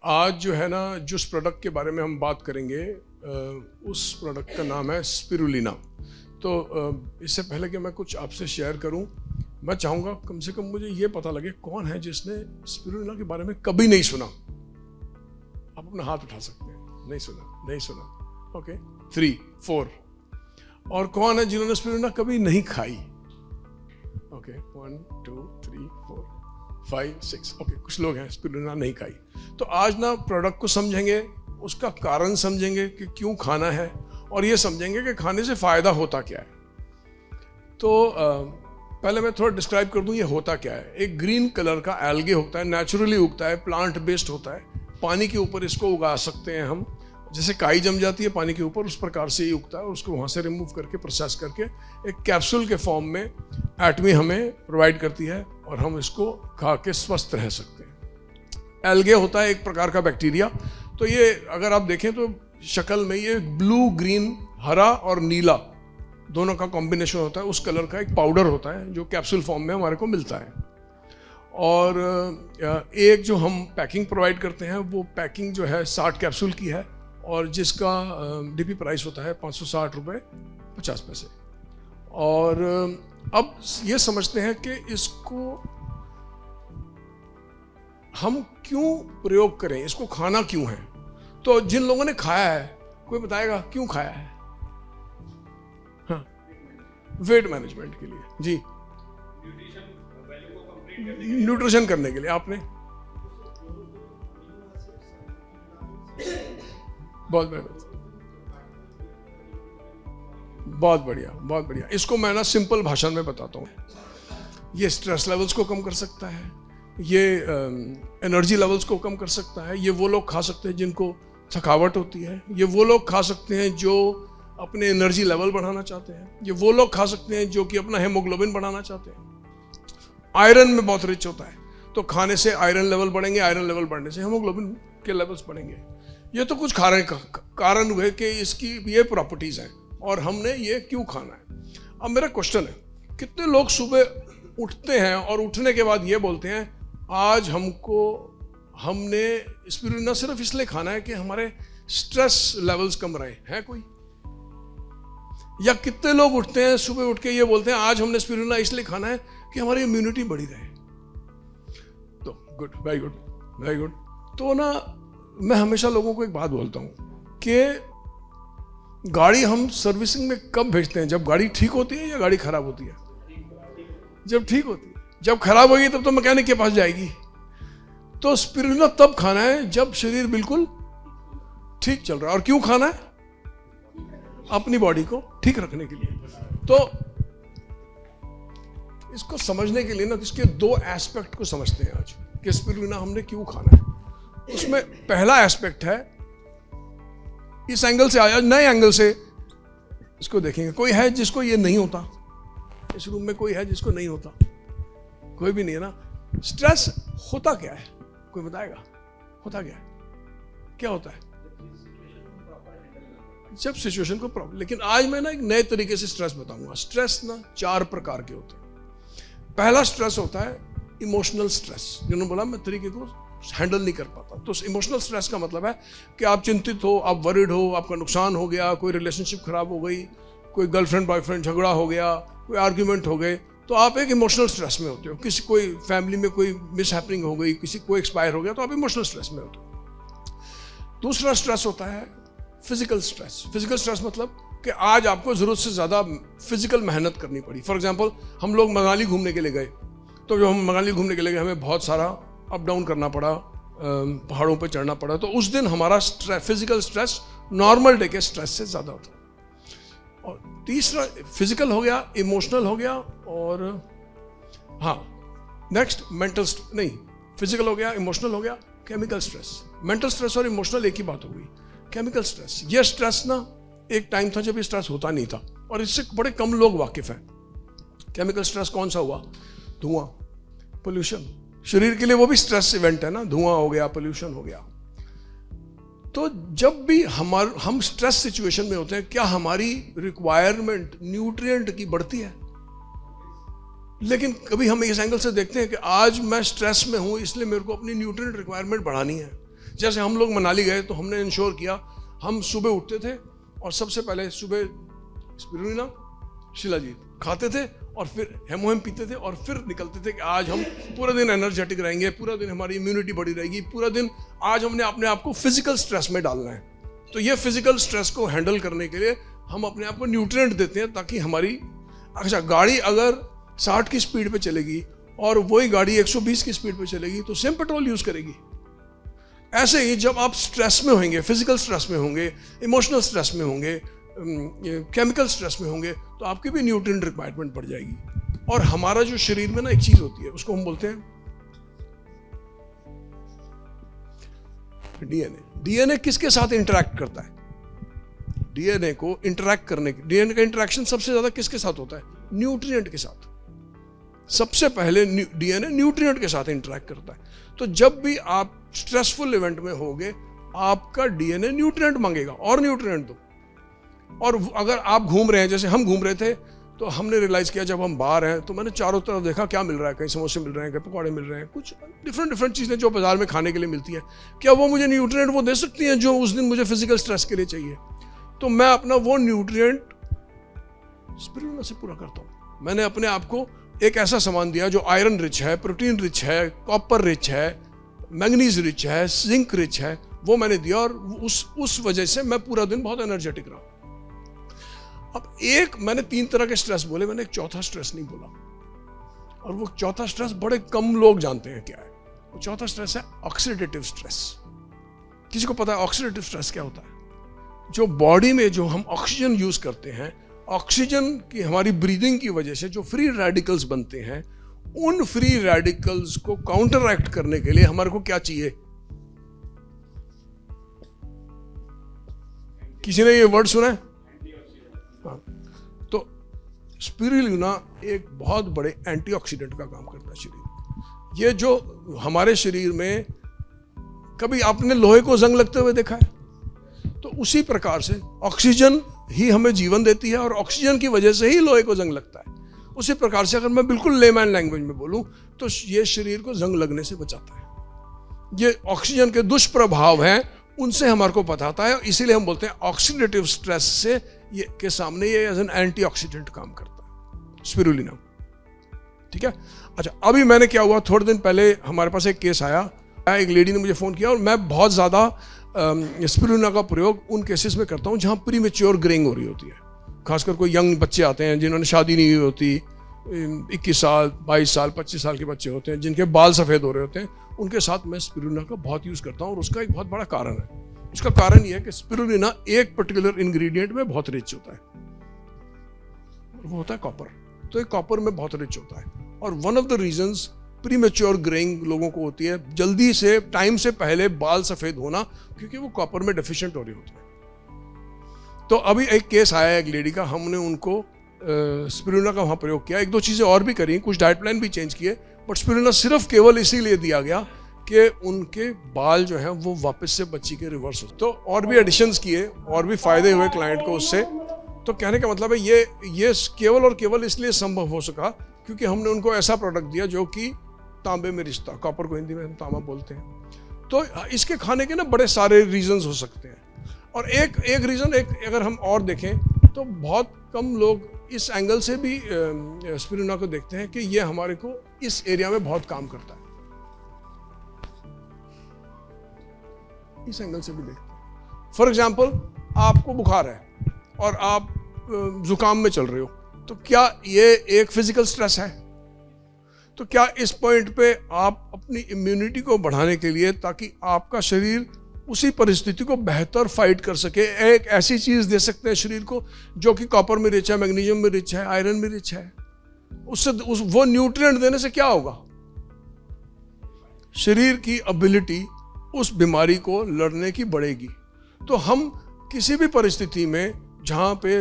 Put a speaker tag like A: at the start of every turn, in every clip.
A: आज जो है ना, जिस प्रोडक्ट के बारे में हम बात करेंगे उस प्रोडक्ट का नाम है स्पिरुलिना। तो इससे पहले कि मैं कुछ आपसे शेयर करूं, मैं चाहूँगा कम से कम मुझे ये पता लगे कौन है जिसने स्पिरुलिना के बारे में कभी नहीं सुना। आप अपना हाथ उठा सकते हैं। नहीं सुना, नहीं सुना। ओके, 3, 4। और कौन है जिन्होंने स्पिरुलिना कभी नहीं खाई? ओके, 1, 2, 3, 4, 5, 6। ओके, कुछ लोग हैं स्पिरुलिना नहीं खाई। तो आज ना प्रोडक्ट को समझेंगे, उसका कारण समझेंगे कि क्यों खाना है, और ये समझेंगे कि खाने से फ़ायदा होता क्या है। तो पहले मैं थोड़ा डिस्क्राइब कर दूं ये होता क्या है। एक ग्रीन कलर का एल्गे होता है, नेचुरली उगता है, प्लांट बेस्ड होता है। पानी के ऊपर इसको उगा सकते हैं हम, जैसे काई जम जाती है पानी के ऊपर, उस प्रकार से ही उगता है। उसको वहाँ से रिमूव करके प्रोसेस करके एक कैप्सूल के फॉर्म में एटमी हमें प्रोवाइड करती है, और हम इसको खा के स्वस्थ रह सकते हैं। एल्गे होता है एक प्रकार का बैक्टीरिया। तो ये अगर आप देखें तो शक्ल में ये ब्लू, ग्रीन, हरा और नीला दोनों का कॉम्बिनेशन होता है। उस कलर का एक पाउडर होता है जो कैप्सूल फॉर्म में हमारे को मिलता है। और एक जो हम पैकिंग प्रोवाइड करते हैं वो पैकिंग जो है 60 कैप्सूल की है, और जिसका डीपी प्राइस होता है 560 रुपये 50 पैसे। और अब ये समझते हैं कि इसको हम क्यों प्रयोग करें, इसको खाना क्यों है। तो जिन लोगों ने खाया है, कोई बताएगा क्यों खाया है? हाँ, वेट मैनेजमेंट के लिए जी, न्यूट्रिशन करने के लिए। आपने बहुत बढ़िया, बहुत बढ़िया, बहुत बढ़िया। इसको मैं ना सिंपल भाषा में बताता हूँ। ये स्ट्रेस लेवल्स को कम कर सकता है, ये एनर्जी लेवल्स को कम कर सकता है। ये वो लोग खा सकते हैं जिनको थकावट होती है, ये वो लोग खा सकते हैं जो अपने एनर्जी लेवल बढ़ाना चाहते हैं, ये वो लोग खा सकते हैं जो कि अपना हेमोग्लोबिन बढ़ाना चाहते हैं। आयरन में बहुत रिच होता है, तो खाने से आयरन लेवल बढ़ेंगे, आयरन लेवल बढ़ने से हेमोग्लोबिन के लेवल्स बढ़ेंगे। ये तो कुछ खा रहे हैं, कारण हुए कि इसकी ये प्रॉपर्टीज हैं और हमने ये क्यों खाना है। अब मेरा क्वेश्चन है, कितने लोग सुबह उठते हैं और उठने के बाद ये बोलते हैं आज हमने स्पिरुलिना सिर्फ इसलिए खाना है कि हमारे स्ट्रेस लेवल्स कम रहे हैं? कोई? या कितने लोग उठते हैं सुबह उठ के ये बोलते हैं आज हमने स्पिरुलिना इसलिए खाना है कि हमारी इम्यूनिटी बढ़ी रहे? तो good, very good, very good. तो ना मैं हमेशा लोगों को एक बात बोलता हूँ कि गाड़ी हम सर्विसिंग में कब भेजते हैं? जब गाड़ी ठीक होती है या गाड़ी खराब होती है? जब ठीक होती है। जब खराब होगी तब तो मैकेनिक के पास जाएगी। तो स्पिरुलिना तब खाना है जब शरीर बिल्कुल ठीक चल रहा है। और क्यों खाना है? अपनी बॉडी को ठीक रखने के लिए। तो इसको समझने के लिए ना इसके 2 एस्पेक्ट को समझते हैं आज कि स्पिरुलिना हमने क्यों खाना है। उसमें पहला एस्पेक्ट है, इस एंगल से आया, नए एंगल से इसको देखेंगे। कोई है जिसको ये नहीं होता? इस रूम में कोई है जिसको नहीं होता? कोई भी नहीं है ना। स्ट्रेस होता क्या है, कोई बताएगा? होता क्या है? क्या होता है? जब सिचुएशन को प्रॉब्लम। लेकिन आज मैं ना एक नए तरीके से स्ट्रेस बताऊंगा। स्ट्रेस ना 4 प्रकार के होते हैं। पहला स्ट्रेस होता है इमोशनल स्ट्रेस, जिन्होंने बोला मैं तरीके को हैंडल नहीं कर पाता। तो इमोशनल स्ट्रेस का मतलब है कि आप चिंतित हो, आप वरिड हो, आपका नुकसान हो गया, कोई रिलेशनशिप खराब हो गई, कोई गर्लफ्रेंड बॉयफ्रेंड झगड़ा हो गया, कोई आर्ग्यूमेंट हो गए, तो आप एक इमोशनल स्ट्रेस में होते हो। किसी कोई फैमिली में कोई मिसहैपनिंग हो गई, किसी कोई एक्सपायर हो गया, तो आप इमोशनल स्ट्रेस में होते हो। दूसरा स्ट्रेस होता है फिजिकल स्ट्रेस। फिजिकल स्ट्रेस मतलब कि आज आपको जरूरत से ज़्यादा फिजिकल मेहनत करनी पड़ी। फॉर एग्जांपल, हम लोग मनाली घूमने के लिए गए, तो जो हम मनाली घूमने के लिए गए हमें बहुत सारा अप डाउन करना पड़ा, पहाड़ों पे चढ़ना पड़ा। तो उस दिन हमारा फिजिकल स्ट्रेस नॉर्मल डे के स्ट्रेस से ज़्यादा होता है। और तीसरा फिजिकल हो गया, इमोशनल हो गया, और हाँ नेक्स्ट मेंटल, नहीं फिजिकल हो गया, इमोशनल हो गया, केमिकल स्ट्रेस। मेंटल स्ट्रेस और इमोशनल एक ही बात हो गई। केमिकल स्ट्रेस, ये स्ट्रेस ना एक टाइम था जब ये स्ट्रेस होता नहीं था, और इससे बड़े कम लोग वाकिफ हैं। केमिकल स्ट्रेस कौन सा हुआ? धुआं, पोल्यूशन। शरीर के लिए वो भी स्ट्रेस इवेंट है ना, धुआं हो गया, पोल्यूशन हो गया। तो जब भी हम स्ट्रेस सिचुएशन में होते हैं, क्या हमारी रिक्वायरमेंट न्यूट्रिएंट की बढ़ती है? लेकिन कभी हम इस एंगल से देखते हैं कि आज मैं स्ट्रेस में हूं, इसलिए मेरे को अपनी न्यूट्रिएंट रिक्वायरमेंट बढ़ानी है। जैसे हम लोग मनाली गए तो हमने इंश्योर किया, हम सुबह उठते थे और सबसे पहले सुबह स्पिरुलिना शिलाजीत खाते थे और फिर हेमोहेम पीते थे और फिर निकलते थे कि आज हम पूरा दिन एनर्जेटिक रहेंगे, पूरा दिन हमारी इम्यूनिटी बढ़ी रहेगी, पूरा दिन आज हमने अपने आप को फिजिकल स्ट्रेस में डालना है। तो ये फिजिकल स्ट्रेस को हैंडल करने के लिए हम अपने आप को न्यूट्रिएंट देते हैं ताकि हमारी, अच्छा गाड़ी अगर 60 की स्पीड पे चलेगी और वही गाड़ी 120 की स्पीड पे चलेगी तो सेम पेट्रोल यूज करेगी। ऐसे ही जब आप स्ट्रेस में होंगे, फिजिकल स्ट्रेस में होंगे, इमोशनल स्ट्रेस में होंगे, केमिकल स्ट्रेस में होंगे, तो आपकी भी न्यूट्रिएंट रिक्वायरमेंट बढ़ जाएगी। और हमारा जो शरीर में ना एक चीज होती है, उसको हम बोलते हैं डीएनए। डीएनए किसके साथ इंटरैक्ट करता है? डीएनए को इंटरैक्ट करने के, डीएनए का इंटरैक्शन सबसे ज्यादा किसके साथ होता है? न्यूट्रिएंट के साथ। सबसे पहले डीएनए न्यूट्रिएंट के साथ इंटरैक्ट करता है। तो जब भी आप स्ट्रेसफुल इवेंट में होगे, आपका डीएनए न्यूट्रिएंट मांगेगा और न्यूट्रिएंट दो। और अगर आप घूम रहे हैं, जैसे हम घूम रहे थे, तो हमने रियलाइज किया जब हम बाहर हैं तो मैंने चारों तरफ देखा क्या मिल रहा है, कहीं समोसे मिल रहे हैं, कहीं पकौड़े मिल रहे हैं, कुछ डिफरेंट चीज़ें जो बाजार में खाने के लिए मिलती है। क्या वो मुझे न्यूट्रिएंट वो दे सकती हैं जो उस दिन मुझे फिजिकल स्ट्रेस के लिए चाहिए? तो मैं अपना वो न्यूट्रिएंट स्पिरुलिना से पूरा करता हूँ। मैंने अपने आप को एक ऐसा सामान दिया जो आयरन रिच है, प्रोटीन रिच है, कॉपर रिच है, मैग्नीज रिच है, जिंक रिच है, वो मैंने दिया और उस वजह से मैं पूरा दिन बहुत एनर्जेटिक रहा। अब मैंने 3 तरह के स्ट्रेस बोले, मैंने एक चौथा स्ट्रेस नहीं बोला, और वो चौथा स्ट्रेस बड़े कम लोग जानते हैं क्या है। वो चौथा स्ट्रेस है ऑक्सीडेटिव स्ट्रेस। किसी को पता है ऑक्सीडेटिव स्ट्रेस क्या होता है? जो बॉडी में जो हम ऑक्सीजन यूज करते हैं, ऑक्सीजन की हमारी ब्रीदिंग की वजह से जो फ्री रेडिकल्स बनते हैं, उन फ्री रेडिकल्स को काउंटरएक्ट करने के लिए हमारे को क्या चाहिए? किसी ने ये वर्ड सुना है? हाँ। तो स्पिरुलिना एक बहुत बड़े एंटीऑक्सीडेंट का काम करता है शरीर। ये जो हमारे शरीर में, कभी आपने लोहे को जंग लगते हुए देखा है? तो उसी प्रकार से ऑक्सीजन ही हमें जीवन देती है और ऑक्सीजन की वजह से ही लोहे को जंग लगता है। उसी प्रकार से अगर मैं बिल्कुल लेमैन लैंग्वेज में बोलूं तो ये शरीर को जंग लगने से बचाता है। ये ऑक्सीजन के दुष्प्रभाव हैं, उनसे हमारे को बताता है, इसीलिए हम बोलते हैं ऑक्सीडेटिव स्ट्रेस से ये के सामने ये एज एन एंटीऑक्सीडेंट काम करता है स्पिरुलिना। ठीक है। अच्छा, अभी मैंने क्या हुआ, थोड़े दिन पहले हमारे पास एक केस आया, एक लेडी ने मुझे फ़ोन किया, और मैं बहुत ज़्यादा स्पिरुलिना का प्रयोग उन केसेस में करता हूँ जहाँ प्रीमेच्योर ग्रेइंग हो रही होती है। खासकर कोई यंग बच्चे आते हैं जिन्होंने शादी नहीं हुई होती, 21 साल 22 साल 25 साल के बच्चे होते हैं जिनके बाल सफ़ेद हो रहे होते हैं, उनके साथ मैं स्पिरुलिना का बहुत यूज़ करता हूँ। और उसका एक बहुत बड़ा कारण है। उसका कारण यह है कि स्पिरुलिना एक पर्टिकुलर इंग्रेडिएंट में बहुत रिच होता है, वो होता है कॉपर। तो ये कॉपर में बहुत रिच होता है, और one of the reasons premature greying लोगों को होती है, जल्दी से टाइम से पहले बाल सफ़ेद होना, क्योंकि वो कॉपर में डेफिशिएंट हो रही होती है। तो अभी एक केस आया एक लेडी का, हमने उनको स्पिरुलिना का वहाँ प्रयोग किया, 1-2 चीज़ें और भी करी, कुछ डाइट प्लान भी चेंज किए, बट स्पिरुलिना सिर्फ केवल इसीलिए दिया गया कि उनके बाल जो हैं वो वापस से बच्ची के रिवर्स हो। तो और भी एडिशंस किए और भी फ़ायदे हुए क्लाइंट को उससे। तो कहने का मतलब है ये केवल और केवल इसलिए संभव हो सका क्योंकि हमने उनको ऐसा प्रोडक्ट दिया जो कि तांबे में रिश्ता, कॉपर को हिंदी में हम तांबा बोलते हैं। तो इसके खाने के ना बड़े सारे रीजंस हो सकते हैं, और एक रीज़न अगर हम और देखें तो बहुत कम लोग इस एंगल से भी स्पिरुलिना को देखते हैं कि ये हमारे को इस एरिया में बहुत काम करता है। इस एंगल से भी देखते हैं। फॉर एग्जाम्पल, आपको बुखार है और आप जुकाम में चल रहे हो, तो क्या ये एक फिजिकल स्ट्रेस है? तो क्या इस पॉइंट पे आप अपनी इम्यूनिटी को बढ़ाने के लिए, ताकि आपका शरीर उसी परिस्थिति को बेहतर फाइट कर सके, एक ऐसी चीज दे सकते हैं शरीर को जो कि कॉपर में रिच है, मैग्नीशियम में रिच है, आयरन में रिच है? उससे वो न्यूट्रिएंट देने से क्या होगा? शरीर की एबिलिटी उस बीमारी को लड़ने की बढ़ेगी। तो हम किसी भी परिस्थिति में जहाँ पे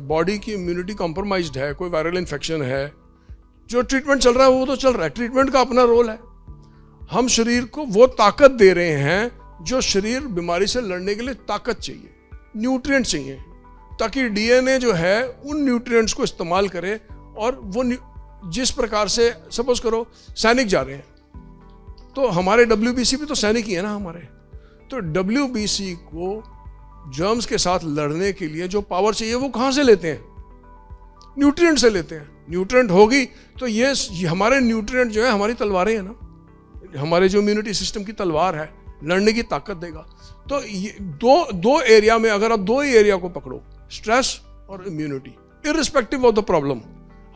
A: बॉडी की इम्यूनिटी कॉम्प्रोमाइज्ड है, कोई वायरल इन्फेक्शन है, जो ट्रीटमेंट चल रहा है वो तो चल रहा है, ट्रीटमेंट का अपना रोल है। हम शरीर को वो ताकत दे रहे हैं जो शरीर बीमारी से लड़ने के लिए ताकत चाहिए, न्यूट्रिएंट चाहिए, ताकि डीएनए जो है उन न्यूट्रिएंट्स को इस्तेमाल करे। और वो जिस प्रकार से, सपोज करो सैनिक जा रहे हैं, तो हमारे WBC भी तो सैनिक ही है ना हमारे। तो WBC को जर्म्स के साथ लड़ने के लिए जो पावर चाहिए वो कहाँ से लेते हैं? न्यूट्रिएंट से लेते हैं। न्यूट्रिएंट होगी तो ये हमारे न्यूट्रिएंट जो है हमारी तलवारें हैं ना, हमारे जो इम्यूनिटी सिस्टम की तलवार है, लड़ने की ताकत देगा। तो ये दो एरिया में, अगर आप दो ही एरिया को पकड़ो, स्ट्रेस और immunity, irrespective of the problem,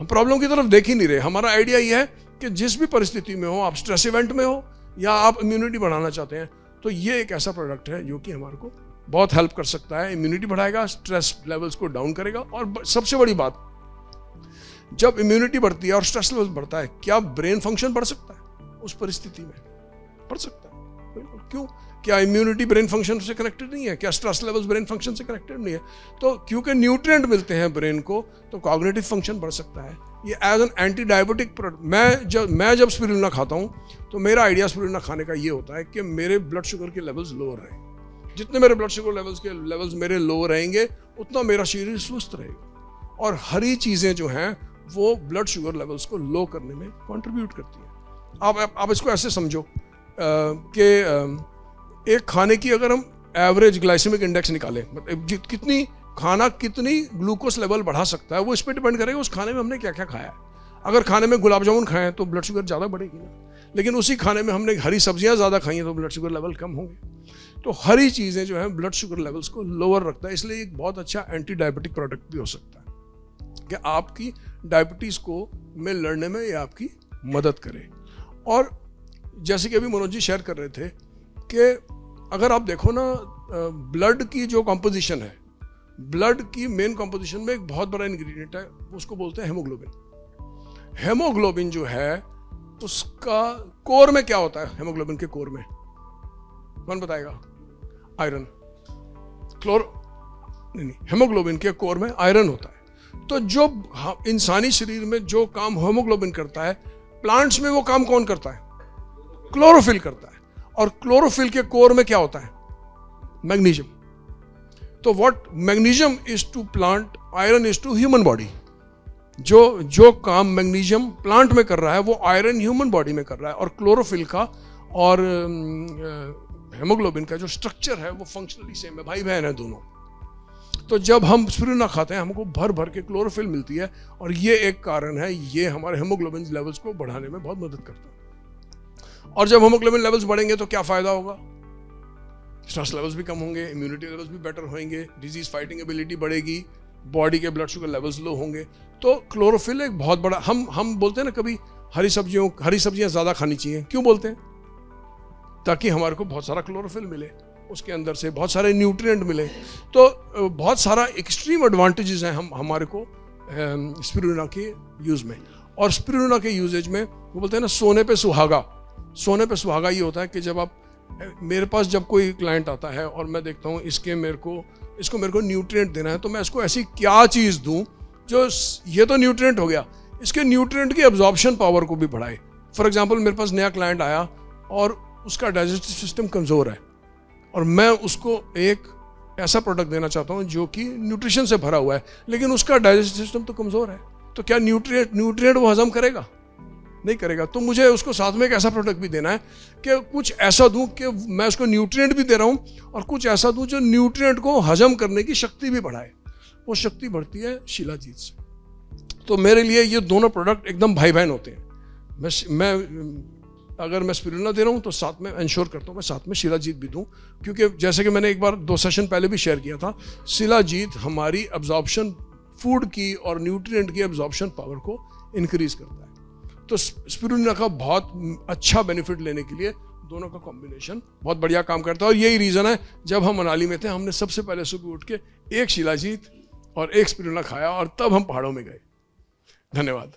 A: हम प्रॉब्लम की तरफ देख ही नहीं रहे। हमारा आइडिया ये है कि जिस भी परिस्थिति में हो, आप स्ट्रेस इवेंट में हो या आप इम्यूनिटी बढ़ाना चाहते हैं, तो ये एक ऐसा प्रोडक्ट है जो कि हमारे को बहुत हेल्प कर सकता है। इम्यूनिटी बढ़ाएगा, स्ट्रेस लेवल्स को डाउन करेगा। और सबसे बड़ी बात, जब इम्यूनिटी बढ़ती है और स्ट्रेस लेवल बढ़ता है, क्या ब्रेन फंक्शन बढ़ सकता है? उस परिस्थिति में बढ़ सकता है, बिल्कुल। क्यों? क्या इम्यूनिटी ब्रेन फंक्शन से कनेक्टेड नहीं है? क्या स्ट्रेस लेवल्स ब्रेन फंक्शन से कनेक्टेड नहीं है? तो क्योंकि न्यूट्रिएंट मिलते हैं ब्रेन को, तो कॉग्निटिव फंक्शन बढ़ सकता है। ये as an anti diabetic product, मैं जब स्पिरुलिना खाता हूँ तो मेरा आइडिया स्पिरुलिना खाने का ये होता है कि मेरे ब्लड शुगर के लेवल्स लोअर रहें। जितने मेरे ब्लड शुगर लेवल्स मेरे लो रहेंगे, उतना मेरा शरीर स्वस्थ रहेगा। और हरी चीज़ें जो हैं वो ब्लड शुगर लेवल्स को लो करने में कंट्रीब्यूट करती हैं। आप इसको ऐसे समझो कि एक खाने की अगर हम एवरेज ग्लाइसेमिक इंडेक्स निकालें, मतलब कितनी खाना कितनी ग्लूकोज लेवल बढ़ा सकता है, वो इस पर डिपेंड करेगा उस खाने में हमने क्या क्या खाया है। अगर खाने में गुलाब जामुन खाएं तो ब्लड शुगर ज़्यादा बढ़ेगी ना, लेकिन उसी खाने में हमने हरी सब्जियां ज़्यादा खाई हैं तो ब्लड शुगर लेवल कम होंगे। तो हरी चीज़ें जो हैं ब्लड शुगर लेवल्स को लोअर रखता है, इसलिए एक बहुत अच्छा एंटी डायबिटिक प्रोडक्ट भी हो सकता है कि आपकी डायबिटीज़ को में लड़ने में ये आपकी मदद करे। और जैसे कि अभी मनोज जी शेयर कर रहे थे कि अगर आप देखो ना, ब्लड की जो कॉम्पोजिशन है, ब्लड की मेन कॉम्पोजिशन में एक बहुत बड़ा इंग्रेडिएंट है, उसको बोलते हैं हेमोग्लोबिन। हेमोग्लोबिन जो है उसका कोर में क्या होता है? हेमोग्लोबिन के कोर में कौन बताएगा? आयरन। नहीं, हेमोग्लोबिन के कोर में आयरन होता है। तो जो इंसानी शरीर में जो काम हेमोग्लोबिन करता है, प्लांट्स में वो काम कौन करता है? क्लोरोफिल करता है। और क्लोरोफिल के कोर में क्या होता है? मैग्नीशियम। तो what magnesium is to plant, iron is to human body. जो काम मैग्नीशियम प्लांट में कर रहा है वो आयरन ह्यूमन बॉडी में कर रहा है। और क्लोरोफिल का और हेमोग्लोबिन का जो स्ट्रक्चर है वो फंक्शनली सेम है, भाई बहन है दोनों। तो जब हम स्पिरुलिना खाते हैं हमको भर भर के क्लोरोफिल मिलती है, और ये एक कारण है, ये हमारे हेमोग्लोबिन लेवल्स को बढ़ाने में बहुत मदद करता है। और जब हेमोग्लोबिन लेवल्स बढ़ेंगे तो क्या फायदा होगा? स्ट्रेस लेवल्स भी कम होंगे, इम्यूनिटी लेवल्स भी बेटर होंगे, डिजीज फाइटिंग एबिलिटी बढ़ेगी, बॉडी के ब्लड शुगर लेवल्स लो होंगे। तो क्लोरोफिल एक बहुत बड़ा, हम बोलते हैं ना कभी हरी सब्जियां ज़्यादा खानी चाहिए। क्यों बोलते हैं? ताकि हमारे को बहुत सारा क्लोरोफिल मिले, उसके अंदर से बहुत सारे न्यूट्रिएंट मिले। तो बहुत सारा एक्सट्रीम एडवांटेजेस हैं हमारे को स्पिरुलिना के यूज़ में। और स्पिरुलिना के यूजेज में वो बोलते हैं ना, सोने पे सुहागा। सोने पे सुहागा ये होता है कि जब आप, मेरे पास जब कोई क्लाइंट आता है और मैं देखता हूँ इसको मेरे को न्यूट्रिएंट देना है, तो मैं इसको ऐसी क्या चीज़ दूँ जो, ये तो न्यूट्रिएंट हो गया, इसके न्यूट्रिएंट की एब्जॉर्प्शन पावर को भी बढ़ाए। फॉर एग्जांपल, मेरे पास नया क्लाइंट आया और उसका डाइजेस्टिव सिस्टम कमज़ोर है, और मैं उसको एक ऐसा प्रोडक्ट देना चाहता हूँ जो कि न्यूट्रिशन से भरा हुआ है, लेकिन उसका डाइजेस्टिव सिस्टम तो कमज़ोर है। तो क्या न्यूट्रिएंट वो हजम करेगा? नहीं करेगा। तो मुझे उसको साथ में एक ऐसा प्रोडक्ट भी देना है कि कुछ ऐसा दूं कि मैं उसको न्यूट्रिएंट भी दे रहा हूं और कुछ ऐसा दूं जो न्यूट्रिएंट को हजम करने की शक्ति भी बढ़ाए। वो शक्ति बढ़ती है शिलाजीत से। तो मेरे लिए ये दोनों प्रोडक्ट एकदम भाई बहन होते हैं। मैं अगर मैं स्पिरुलिना दे रहा हूं तो साथ में इंश्योर करता हूं मैं साथ में शिलाजीत भी दूं, क्योंकि जैसे कि मैंने एक बार 2 सेशन पहले भी शेयर किया था, शिलाजीत हमारी एब्जॉर्प्शन, फूड की और न्यूट्रिएंट की एब्जॉर्प्शन पावर को इंक्रीज करता है। तो स्पिरुलिना का बहुत अच्छा बेनिफिट लेने के लिए दोनों का कॉम्बिनेशन बहुत बढ़िया काम करता है। और यही रीज़न है, जब हम मनाली में थे हमने सबसे पहले सुबह उठ के एक शिलाजीत और एक स्पिरुलिना खाया और तब हम पहाड़ों में गए। धन्यवाद।